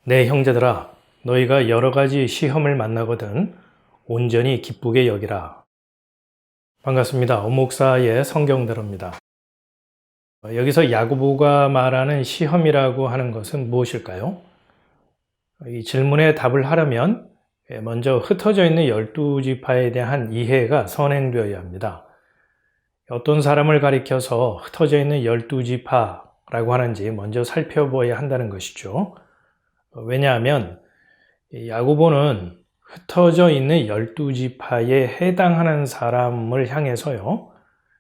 내 형제들아, 너희가 여러 가지 시험을 만나거든 온전히 기쁘게 여기라. 반갑습니다. 엄목사의 성경대로입니다. 여기서 야고보가 말하는 시험이라고 하는 것은 무엇일까요? 이 질문에 답을 하려면 먼저 흩어져 있는 12지파에 대한 이해가 선행되어야 합니다. 어떤 사람을 가리켜서 흩어져 있는 12지파라고 하는지 먼저 살펴보아야 한다는 것이죠. 왜냐하면 야고보는 흩어져 있는 12지파에 해당하는 사람을 향해서요,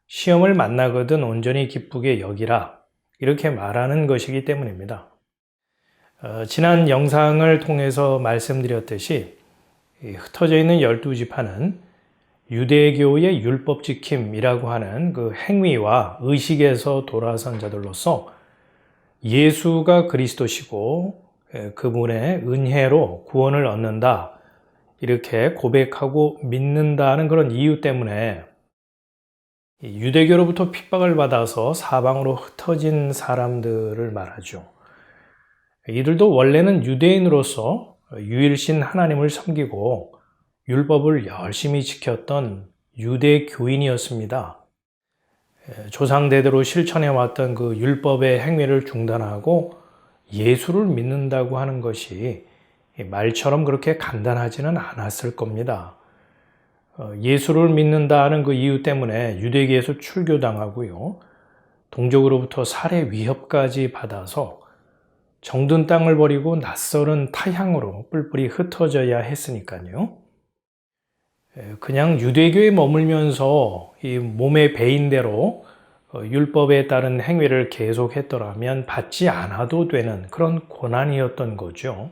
시험을 만나거든 온전히 기쁘게 여기라, 이렇게 말하는 것이기 때문입니다. 지난 영상을 통해서 말씀드렸듯이 흩어져 있는 12지파는 유대교의 율법 지킴이라고 하는 그 행위와 의식에서 돌아선 자들로서 예수가 그리스도시고 그분의 은혜로 구원을 얻는다, 이렇게 고백하고 믿는다는 그런 이유 때문에 유대교로부터 핍박을 받아서 사방으로 흩어진 사람들을 말하죠. 이들도 원래는 유대인으로서 유일신 하나님을 섬기고 율법을 열심히 지켰던 유대교인이었습니다. 조상대대로 실천해왔던 그 율법의 행위를 중단하고 예수를 믿는다고 하는 것이 말처럼 그렇게 간단하지는 않았을 겁니다. 예수를 믿는다는 그 이유 때문에 유대교에서 출교당하고요, 동족으로부터 살해 위협까지 받아서 정든 땅을 버리고 낯설은 타향으로 뿔뿔이 흩어져야 했으니까요. 그냥 유대교에 머물면서 이 몸에 배인 대로 율법에 따른 행위를 계속했더라면 받지 않아도 되는 그런 고난이었던 거죠.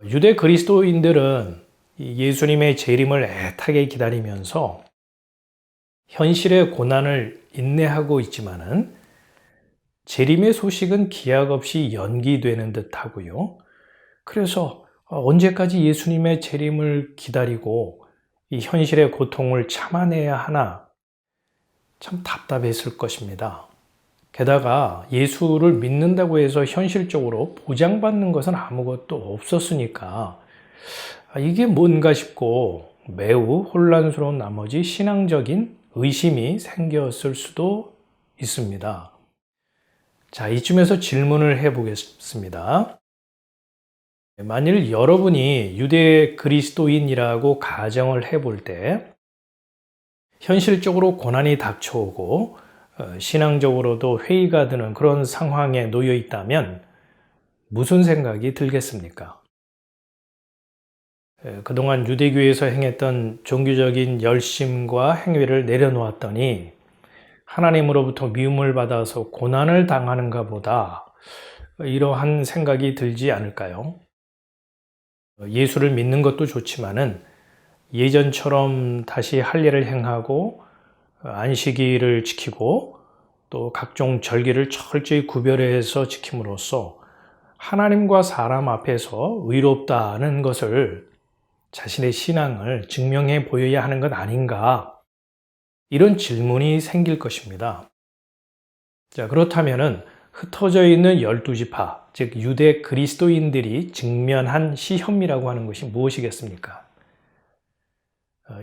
유대 그리스도인들은 예수님의 재림을 애타게 기다리면서 현실의 고난을 인내하고 있지만은 재림의 소식은 기약 없이 연기되는 듯 하고요. 그래서 언제까지 예수님의 재림을 기다리고 이 현실의 고통을 참아내야 하나, 참 답답했을 것입니다. 게다가 예수를 믿는다고 해서 현실적으로 보장받는 것은 아무것도 없었으니까 이게 뭔가 싶고 매우 혼란스러운 나머지 신앙적인 의심이 생겼을 수도 있습니다. 자, 이쯤에서 질문을 해보겠습니다. 만일 여러분이 유대 그리스도인이라고 가정을 해볼 때 현실적으로 고난이 닥쳐오고 신앙적으로도 회의가 드는 그런 상황에 놓여 있다면 무슨 생각이 들겠습니까? 그동안 유대교에서 행했던 종교적인 열심과 행위를 내려놓았더니 하나님으로부터 미움을 받아서 고난을 당하는가 보다, 이러한 생각이 들지 않을까요? 예수를 믿는 것도 좋지만은 예전처럼 다시 할 일을 행하고 안식일을 지키고 또 각종 절기를 철저히 구별해서 지킴으로써 하나님과 사람 앞에서 의롭다는 것을, 자신의 신앙을 증명해 보여야 하는 것 아닌가, 이런 질문이 생길 것입니다. 자, 그렇다면은 흩어져 있는 12지파, 즉 유대 그리스도인들이 직면한 시험이라고 하는 것이 무엇이겠습니까?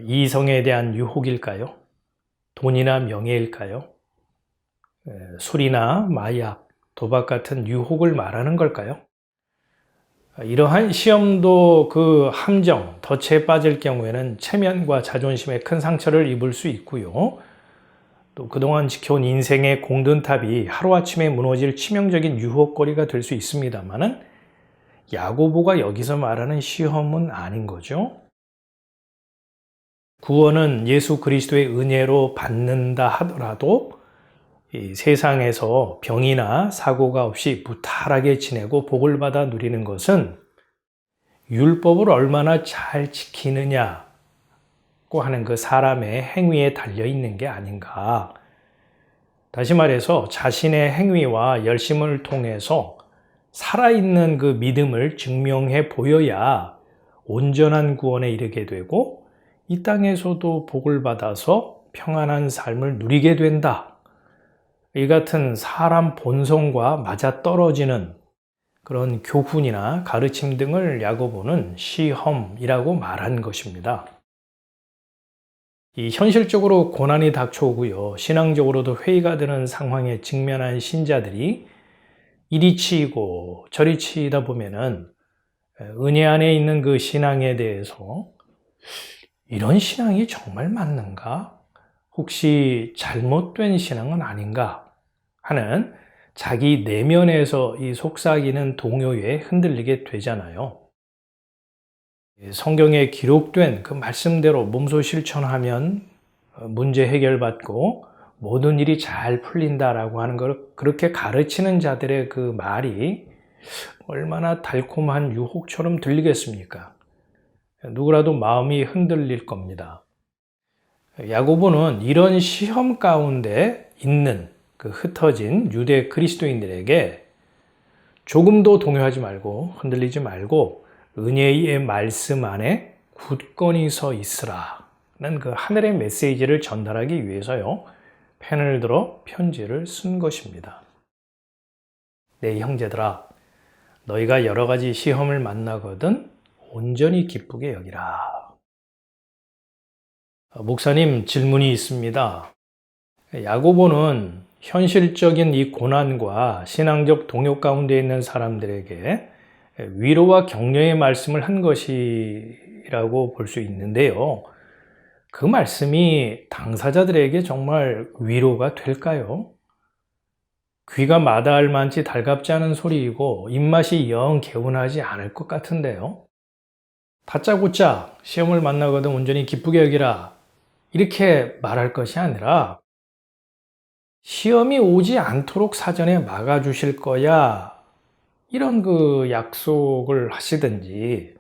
이성에 대한 유혹일까요? 돈이나 명예일까요? 술이나 마약, 도박 같은 유혹을 말하는 걸까요? 이러한 시험도 그 함정, 덫에 빠질 경우에는 체면과 자존심에 큰 상처를 입을 수 있고요. 또 그동안 지켜온 인생의 공든탑이 하루아침에 무너질 치명적인 유혹거리가 될 수 있습니다만은 야고보가 여기서 말하는 시험은 아닌 거죠. 구원은 예수 그리스도의 은혜로 받는다 하더라도 이 세상에서 병이나 사고가 없이 무탈하게 지내고 복을 받아 누리는 것은 율법을 얼마나 잘 지키느냐고 하는 그 사람의 행위에 달려 있는 게 아닌가. 다시 말해서 자신의 행위와 열심을 통해서 살아있는 그 믿음을 증명해 보여야 온전한 구원에 이르게 되고 이 땅에서도 복을 받아서 평안한 삶을 누리게 된다. 이 같은 사람 본성과 맞아떨어지는 그런 교훈이나 가르침 등을 야고보는 시험이라고 말한 것입니다. 이 현실적으로 고난이 닥쳐오고요. 신앙적으로도 회의가 되는 상황에 직면한 신자들이 이리 치이고 저리 치이다 보면은 은혜 안에 있는 그 신앙에 대해서 이런 신앙이 정말 맞는가? 혹시 잘못된 신앙은 아닌가? 하는 자기 내면에서 이 속삭이는 동요에 흔들리게 되잖아요. 성경에 기록된 그 말씀대로 몸소 실천하면 문제 해결받고 모든 일이 잘 풀린다라고 하는 걸 그렇게 가르치는 자들의 그 말이 얼마나 달콤한 유혹처럼 들리겠습니까? 누구라도 마음이 흔들릴 겁니다. 야고보는 이런 시험 가운데 있는 그 흩어진 유대 그리스도인들에게 조금도 동요하지 말고 흔들리지 말고 은혜의 말씀 안에 굳건히 서 있으라는 그 하늘의 메시지를 전달하기 위해서요. 펜을 들어 편지를 쓴 것입니다. 내 형제들아, 너희가 여러 가지 시험을 만나거든 온전히 기쁘게 여기라. 목사님, 질문이 있습니다. 야고보는 현실적인 이 고난과 신앙적 동요 가운데 있는 사람들에게 위로와 격려의 말씀을 한 것이라고 볼 수 있는데요. 그 말씀이 당사자들에게 정말 위로가 될까요? 귀가 마다할 만치 달갑지 않은 소리이고 입맛이 영 개운하지 않을 것 같은데요. 다짜고짜 시험을 만나거든 온전히 기쁘게 여기라 이렇게 말할 것이 아니라 시험이 오지 않도록 사전에 막아주실 거야 이런 그 약속을 하시든지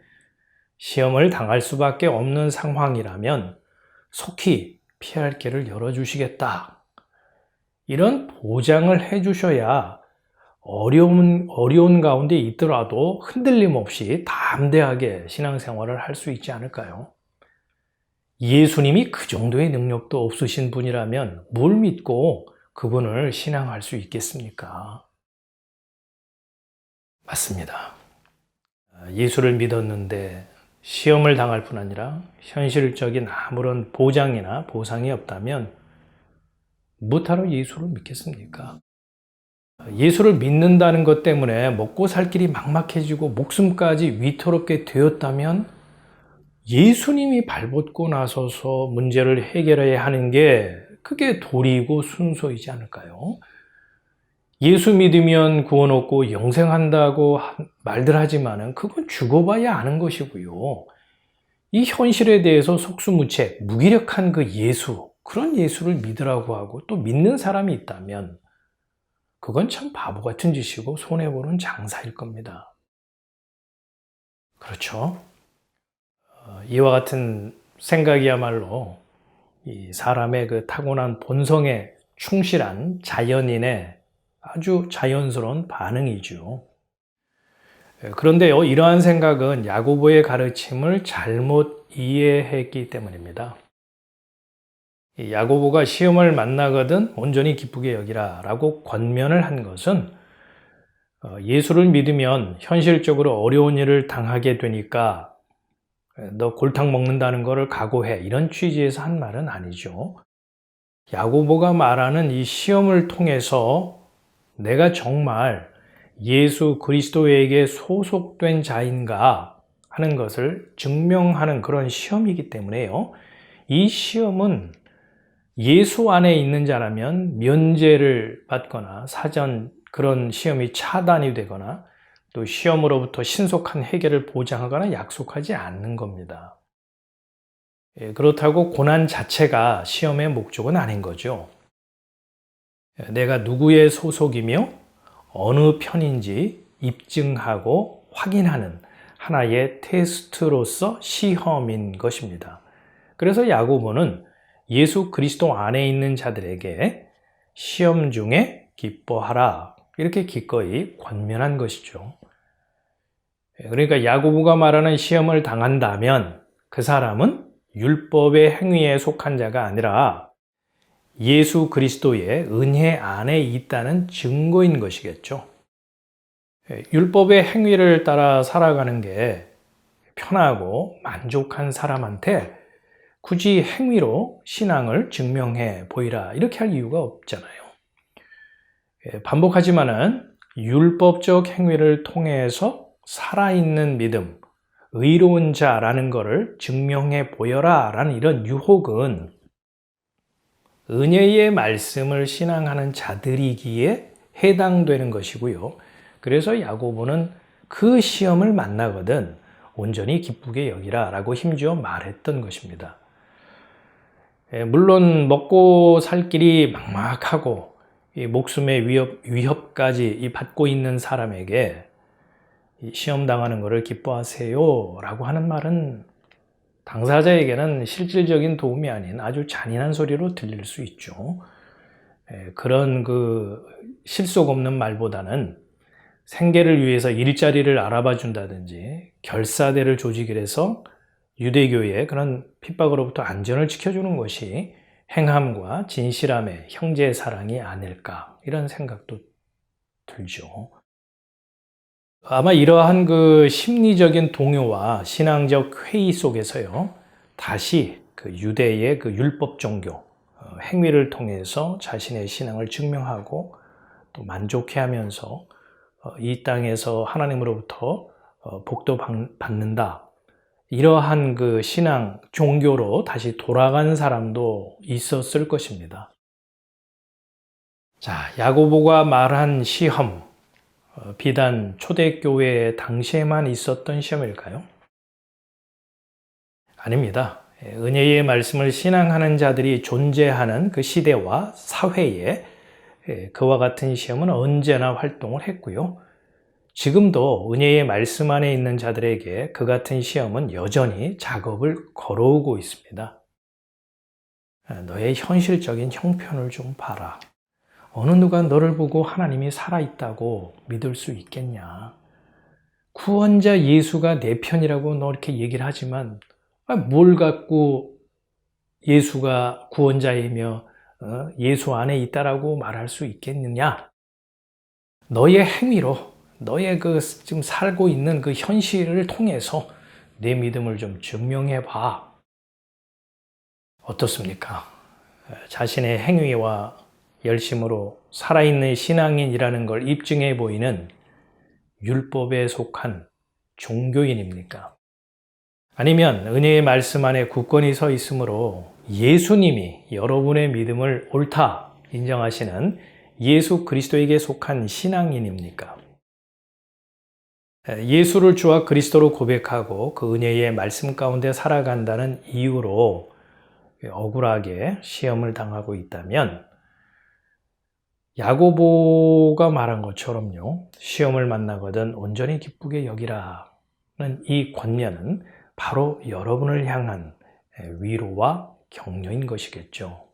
시험을 당할 수밖에 없는 상황이라면 속히 피할 길을 열어주시겠다 이런 보장을 해주셔야 어려운 가운데 있더라도 흔들림 없이 담대하게 신앙생활을 할 수 있지 않을까요? 예수님이 그 정도의 능력도 없으신 분이라면 뭘 믿고 그분을 신앙할 수 있겠습니까? 맞습니다. 예수를 믿었는데 시험을 당할 뿐 아니라 현실적인 아무런 보장이나 보상이 없다면 무엇하러 예수를 믿겠습니까? 예수를 믿는다는 것 때문에 먹고 살 길이 막막해지고 목숨까지 위태롭게 되었다면 예수님이 발벗고 나서서 문제를 해결해야 하는 게 그게 도리이고 순서이지 않을까요? 예수 믿으면 구원 얻고 영생한다고 말들 하지만은 그건 죽어봐야 아는 것이고요. 이 현실에 대해서 속수무책, 무기력한 그 예수, 그런 예수를 믿으라고 하고 또 믿는 사람이 있다면 그건 참 바보 같은 짓이고 손해보는 장사일 겁니다. 그렇죠? 이와 같은 생각이야말로 이 사람의 그 타고난 본성에 충실한 자연인의 아주 자연스러운 반응이죠. 그런데요, 이러한 생각은 야고보의 가르침을 잘못 이해했기 때문입니다. 야고보가 시험을 만나거든 온전히 기쁘게 여기라 라고 권면을 한 것은 예수를 믿으면 현실적으로 어려운 일을 당하게 되니까 너 골탕 먹는다는 것을 각오해 이런 취지에서 한 말은 아니죠. 야고보가 말하는 이 시험을 통해서 내가 정말 예수 그리스도에게 소속된 자인가 하는 것을 증명하는 그런 시험이기 때문에요. 이 시험은 예수 안에 있는 자라면 면제를 받거나 사전 그런 시험이 차단이 되거나 또 시험으로부터 신속한 해결을 보장하거나 약속하지 않는 겁니다. 그렇다고 고난 자체가 시험의 목적은 아닌 거죠. 내가 누구의 소속이며 어느 편인지 입증하고 확인하는 하나의 테스트로서 시험인 것입니다. 그래서 야고보는 예수 그리스도 안에 있는 자들에게 시험 중에 기뻐하라 이렇게 기꺼이 권면한 것이죠. 그러니까 야고보가 말하는 시험을 당한다면 그 사람은 율법의 행위에 속한 자가 아니라 예수 그리스도의 은혜 안에 있다는 증거인 것이겠죠. 율법의 행위를 따라 살아가는 게 편하고 만족한 사람한테 굳이 행위로 신앙을 증명해 보이라 이렇게 할 이유가 없잖아요. 반복하지만은 율법적 행위를 통해서 살아있는 믿음, 의로운 자라는 것을 증명해 보여라 라는 이런 유혹은 은혜의 말씀을 신앙하는 자들이기에 해당되는 것이고요. 그래서 야고보는 그 시험을 만나거든 온전히 기쁘게 여기라 라고 힘주어 말했던 것입니다. 물론 먹고 살 길이 막막하고 목숨의 위협까지 받고 있는 사람에게 시험 당하는 것을 기뻐하세요 라고 하는 말은 당사자에게는 실질적인 도움이 아닌 아주 잔인한 소리로 들릴 수 있죠. 그런 실속 없는 말보다는 생계를 위해서 일자리를 알아봐 준다든지 결사대를 조직해서 유대교의 그런 핍박으로부터 안전을 지켜주는 것이 행함과 진실함의 형제 사랑이 아닐까 이런 생각도 들죠. 아마 이러한 심리적인 동요와 신앙적 회의 속에서요, 다시 유대의 율법 종교, 행위를 통해서 자신의 신앙을 증명하고 또 만족해하면서 이 땅에서 하나님으로부터 복도 받는다. 이러한 신앙, 종교로 다시 돌아간 사람도 있었을 것입니다. 자, 야고보가 말한 시험, 비단 초대교회 당시에만 있었던 시험일까요? 아닙니다. 은혜의 말씀을 신앙하는 자들이 존재하는 그 시대와 사회에 그와 같은 시험은 언제나 활동을 했고요. 지금도 은혜의 말씀 안에 있는 자들에게 그 같은 시험은 여전히 작업을 걸어오고 있습니다. 너의 현실적인 형편을 좀 봐라. 어느 누가 너를 보고 하나님이 살아있다고 믿을 수 있겠냐? 구원자 예수가 내 편이라고 너 이렇게 얘기를 하지만 뭘 갖고 예수가 구원자이며 예수 안에 있다라고 말할 수 있겠느냐? 너의 행위로 너의 지금 살고 있는 그 현실을 통해서 내 믿음을 좀 증명해 봐. 어떻습니까? 자신의 행위와 열심으로 살아있는 신앙인이라는 걸 입증해 보이는 율법에 속한 종교인입니까? 아니면 은혜의 말씀 안에 굳건히 서 있으므로 예수님이 여러분의 믿음을 옳다 인정하시는 예수 그리스도에게 속한 신앙인입니까? 예수를 주와 그리스도로 고백하고 그 은혜의 말씀 가운데 살아간다는 이유로 억울하게 시험을 당하고 있다면 야고보가 말한 것처럼요, 시험을 만나거든 온전히 기쁘게 여기라는 이 권면은 바로 여러분을 향한 위로와 격려인 것이겠죠.